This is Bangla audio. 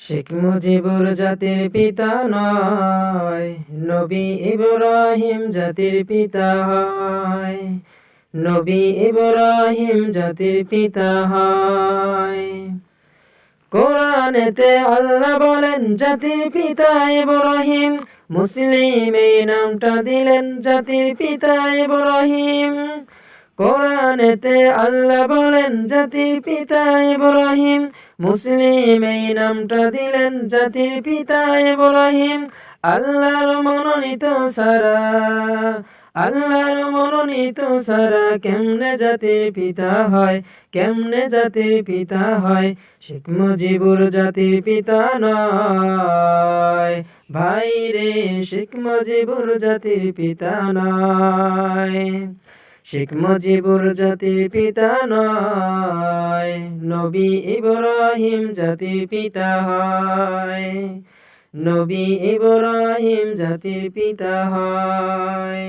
শেখ মুজিবুর জাতির পিতা নয়, নবী ইব্রাহিম জাতির পিতা হয়। নবী ইব্রাহিম জাতির পিতা হয়। কোরআনেতে আল্লাহ বলেন জাতির পিতা ইব্রাহিম, মুসলিম এই নামটা দিলেন জাতির পিতা ইব্রাহিম। কোরআনেতে আল্লাহ বলেন জাতির পিতা ইব্রাহিম, মুসলিম এই নামটা দিলেন জাতির পিতা ইব্রাহিম। আল্লাহর মনোনীত সারা, আল্লাহর মনোনীত সারা কেমনে জাতির পিতা হয়, কেমনে জাতির পিতা হয়। শেখ মুজিবুর জাতির পিতা নয় ভাই রে, শেখ মুজিবুর জাতির পিতা নয়। শেখ মুজিবুর জাতির পিতা নয়, নবী ইব্রাহিম জাতির পিতা হয়। নবী ইব্রাহিম জাতির পিতা হয়।